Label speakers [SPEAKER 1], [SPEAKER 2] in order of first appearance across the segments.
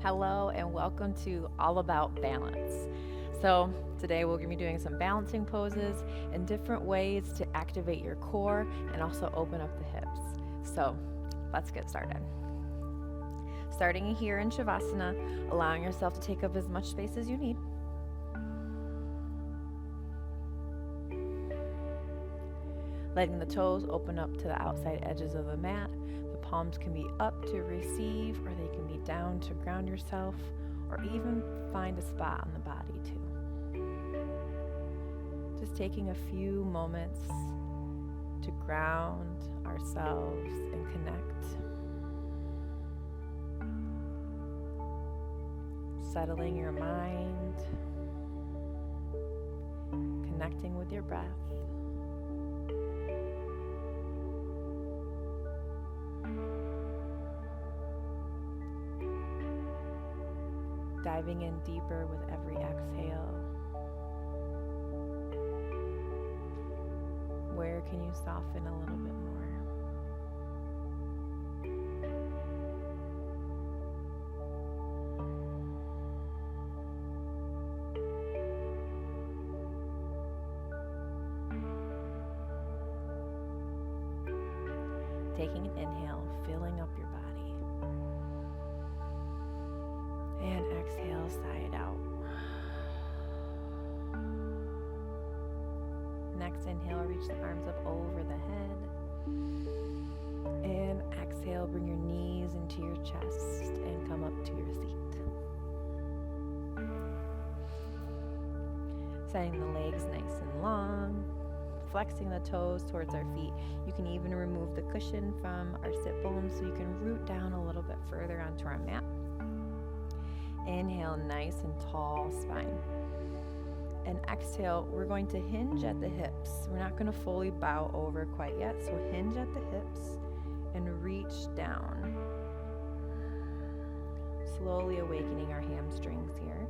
[SPEAKER 1] Hello and welcome to All About Balance. So, today we're going to be doing some balancing poses and different ways to activate your core and also open up the hips. So, let's get started. Starting here in Shavasana, allowing yourself to take up as much space as you need. Letting the toes open up to the outside edges of the mat. The palms can be up to receive, or they can be down to ground yourself, or even find a spot on the body too. Just taking a few moments to ground ourselves and connect. Settling your mind, connecting with your breath. Diving in deeper with every exhale. Where can you soften a little bit more? Taking an inhale, filling up your body. And exhale, sigh it out. Next inhale, reach the arms up over the head. And exhale, bring your knees into your chest and come up to your seat. Setting the legs nice and long. Flexing the toes towards our feet. You can even remove the cushion from our sit bones so you can root down a little bit further onto our mat. Inhale, nice and tall spine. And exhale, we're going to hinge at the hips. We're not going to fully bow over quite yet, so hinge at the hips and reach down. Slowly awakening our hamstrings here.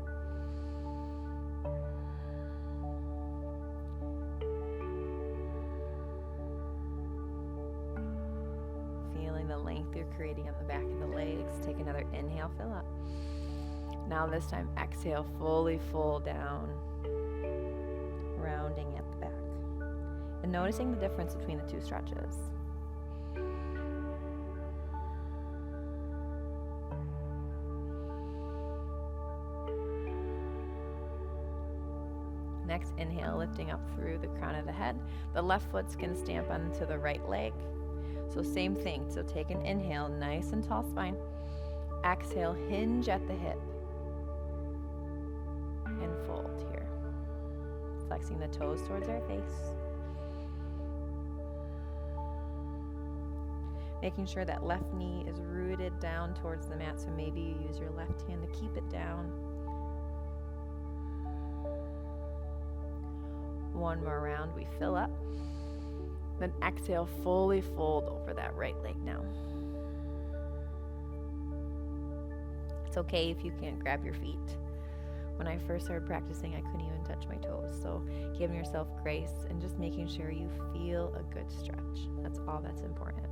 [SPEAKER 1] Feeling the length you're creating on the back of the legs. Take another inhale, fill up. Now this time, exhale, fully fold down, rounding at the back. And noticing the difference between the two stretches. Next, inhale, lifting up through the crown of the head. The left foot's going to stamp onto the right leg. So same thing. So take an inhale, nice and tall spine. Exhale, hinge at the hip. And fold here. Flexing the toes towards our face. Making sure that left knee is rooted down towards the mat, so maybe you use your left hand to keep it down. One more round, we fill up. Then exhale, fully fold over that right leg now. It's okay if you can't grab your feet. When I first started practicing, I couldn't even touch my toes. So giving yourself grace and just making sure you feel a good stretch. That's all that's important.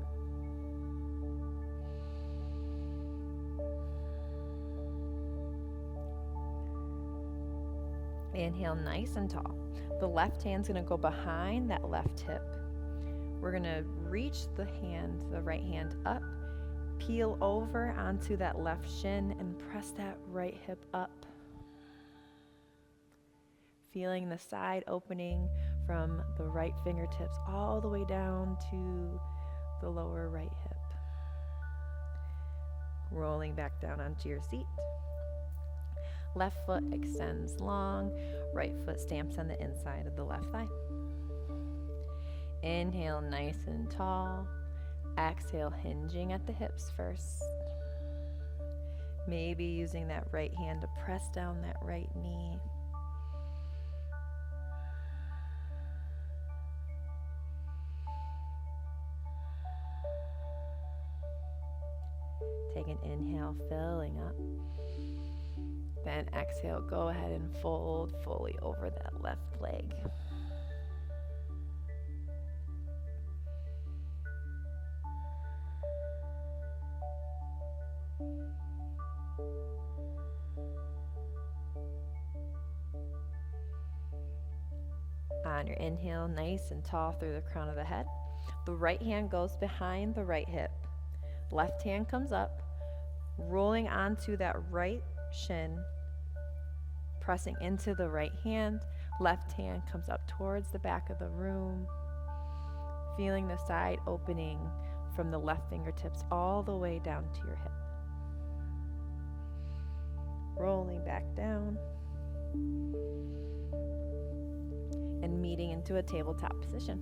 [SPEAKER 1] Inhale nice and tall. The left hand's going to go behind that left hip. We're going to reach the right hand up, peel over onto that left shin and press that right hip up. Feeling the side opening from the right fingertips all the way down to the lower right hip. Rolling back down onto your seat. Left foot extends long, right foot stamps on the inside of the left thigh. Inhale nice and tall. Exhale, hinging at the hips first. Maybe using that right hand to press down that right knee. Take an inhale, filling up. Then exhale, go ahead and fold fully over that left leg. On your inhale, nice and tall through the crown of the head. The right hand goes behind the right hip. Left hand comes up, rolling onto that right shin, pressing into the right hand. Left hand comes up towards the back of the room, feeling the side opening from the left fingertips all the way down to your hip. Rolling back down and meeting into a tabletop position.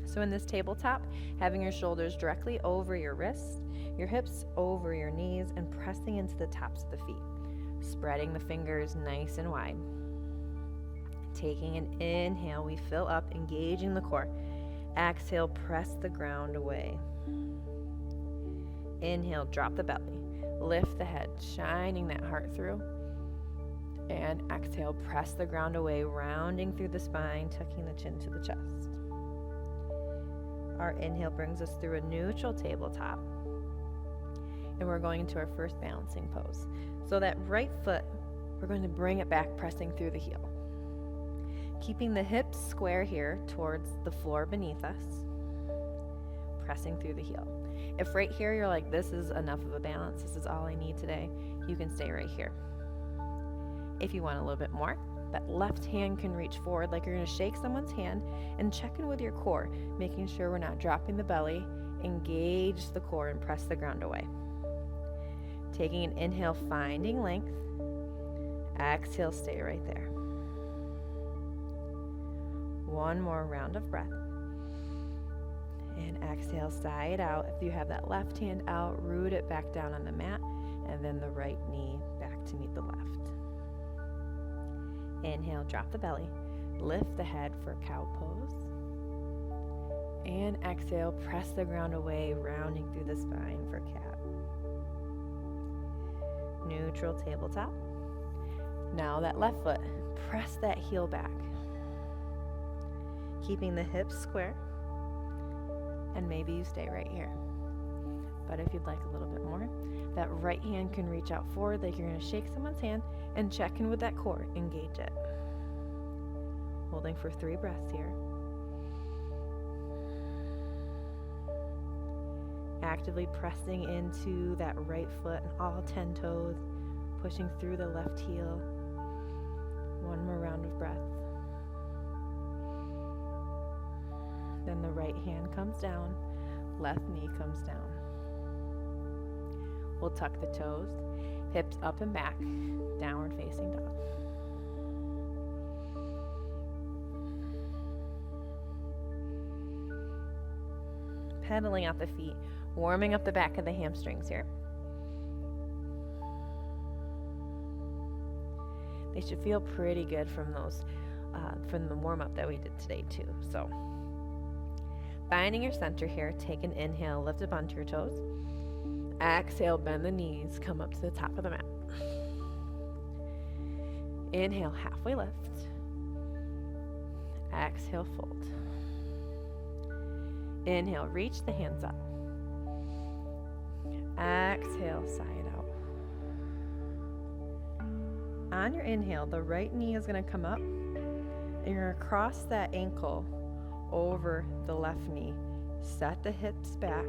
[SPEAKER 1] So in this tabletop, having your shoulders directly over your wrists, your hips over your knees, and pressing into the tops of the feet, spreading the fingers nice and wide. Taking an inhale, we fill up, engaging the core. Exhale, press the ground away. Inhale, drop the belly. Lift the head, shining that heart through. And exhale, press the ground away, rounding through the spine, tucking the chin to the chest. Our inhale brings us through a neutral tabletop. And we're going into our first balancing pose. So that right foot, we're going to bring it back, pressing through the heel. Keeping the hips square here towards the floor beneath us, pressing through the heel. If right here you're like, this is enough of a balance, this is all I need today, you can stay right here. If you want a little bit more, that left hand can reach forward like you're going to shake someone's hand, and check in with your core, making sure we're not dropping the belly. Engage the core and press the ground away. Taking an inhale, finding length. Exhale, stay right there. One more round of breath. And exhale, side out. If you have that left hand out, root it back down on the mat, and then the right knee back to meet the left. Inhale, drop the belly. Lift the head for cow pose. And exhale, press the ground away, rounding through the spine for cat. Neutral tabletop. Now that left foot, press that heel back. Keeping the hips square. And maybe you stay right here. But if you'd like a little bit more, that right hand can reach out forward like you're going to shake someone's hand, and check in with that core. Engage it. Holding for 3 breaths here. Actively pressing into that right foot and all 10 toes, pushing through the left heel. One more round of breath. Then the right hand comes down, left knee comes down. We'll tuck the toes, hips up and back, downward facing dog. Pedaling out the feet, warming up the back of the hamstrings here. They should feel pretty good from those, from the warm-up that we did today too. So, finding your center here, take an inhale, lift up onto your toes. Exhale, bend the knees, come up to the top of the mat. Inhale, halfway lift. Exhale, fold. Inhale, reach the hands up. Exhale, side out. On your inhale, the right knee is going to come up, and you're going to cross that ankle over the left knee. Set the hips back,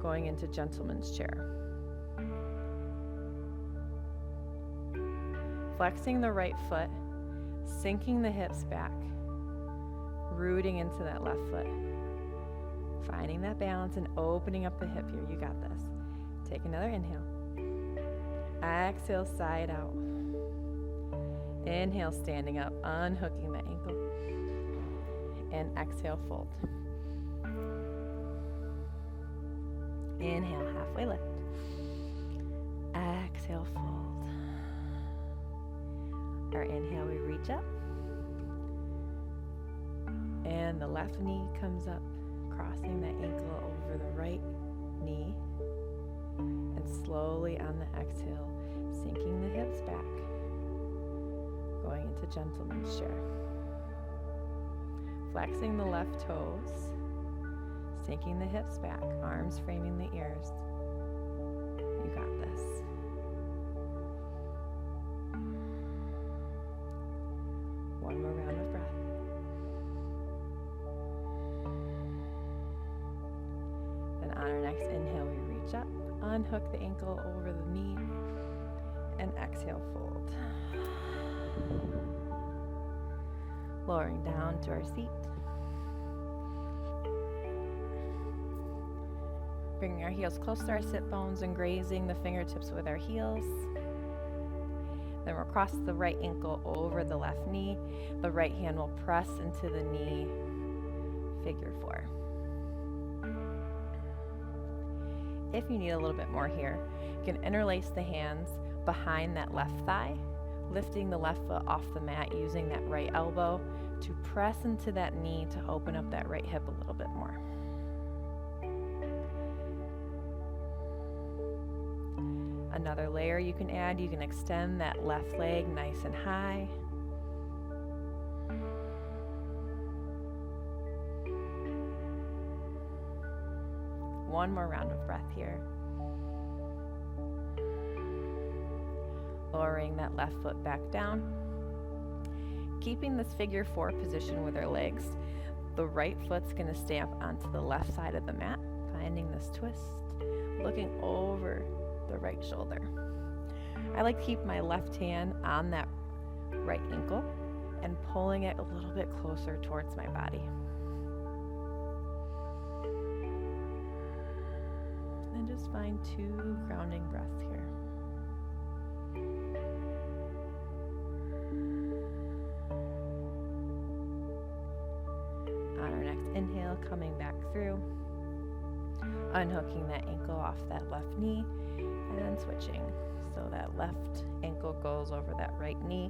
[SPEAKER 1] going into gentleman's chair. Flexing the right foot, sinking the hips back, rooting into that left foot. Finding that balance and opening up the hip here. You got this. Take another inhale. Exhale, side out. Inhale, standing up, unhooking the ankle. And exhale, fold. Inhale, halfway lift. Exhale, fold. Our inhale, we reach up. And the left knee comes up, crossing the ankle over the right knee. And slowly on the exhale, sinking the hips back, going into gentleman's chair. Flexing the left toes, sinking the hips back, arms framing the ears. You got this. One more round of breath. Then on our next inhale, we reach up, unhook the ankle over the knee, and exhale, fold. Lowering down to our seat. Bringing our heels close to our sit bones and grazing the fingertips with our heels. Then we'll cross the right ankle over the left knee. The right hand will press into the knee, figure four. If you need a little bit more here, you can interlace the hands behind that left thigh, lifting the left foot off the mat using that right elbow to press into that knee to open up that right hip a little bit more. Another layer you can add, you can extend that left leg nice and high. One more round of breath here. Lowering that left foot back down. Keeping this figure four position with our legs. The right foot's going to stamp onto the left side of the mat, finding this twist, looking over the right shoulder. I like to keep my left hand on that right ankle and pulling it a little bit closer towards my body. And just find 2 grounding breaths here. On our next inhale, coming back through, unhooking that ankle off that left knee, and then switching. So that left ankle goes over that right knee,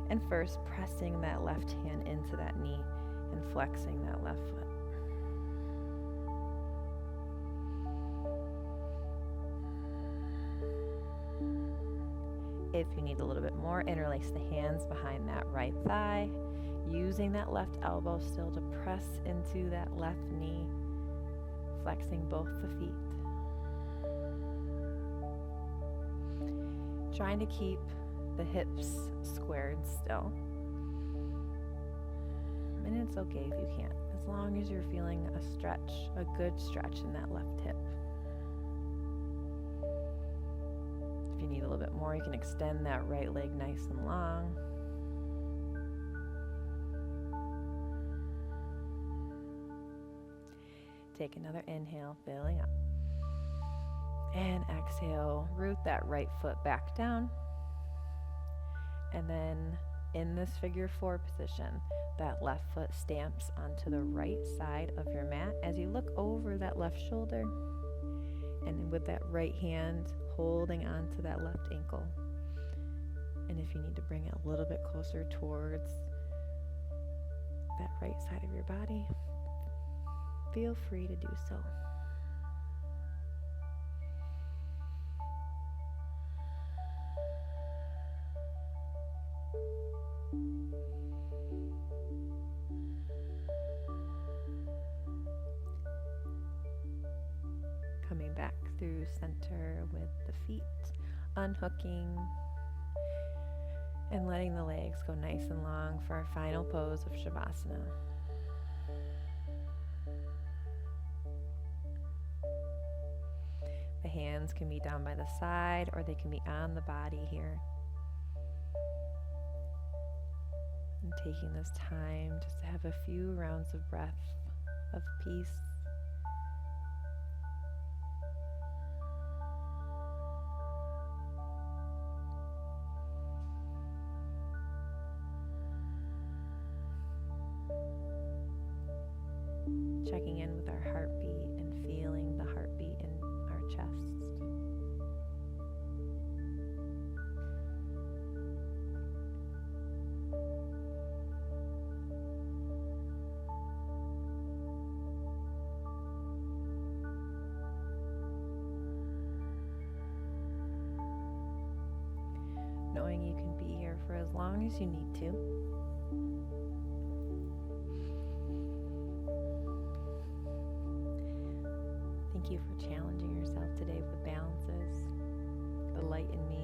[SPEAKER 1] and first pressing that left hand into that knee and flexing that left foot. If you need a little bit more, interlace the hands behind that right thigh, using that left elbow still to press into that left knee, flexing both the feet. Trying to keep the hips squared still. And it's okay if you can't, as long as you're feeling a stretch, a good stretch in that left hip. If you need a little bit more, you can extend that right leg nice and long. Take another inhale, filling up. And exhale, root that right foot back down. And then in this figure four position, that left foot stamps onto the right side of your mat as you look over that left shoulder. And with that right hand holding onto that left ankle. And if you need to bring it a little bit closer towards that right side of your body, feel free to do so. Coming back through center with the feet, unhooking and letting the legs go nice and long for our final pose of Shavasana. The hands can be down by the side or they can be on the body here. And taking this time just to have a few rounds of breath, of peace. Checking in with our heartbeat and feeling the heartbeat in our chest. Knowing you can be here for as long as you need to. Thank you for challenging yourself today with balances. The light in me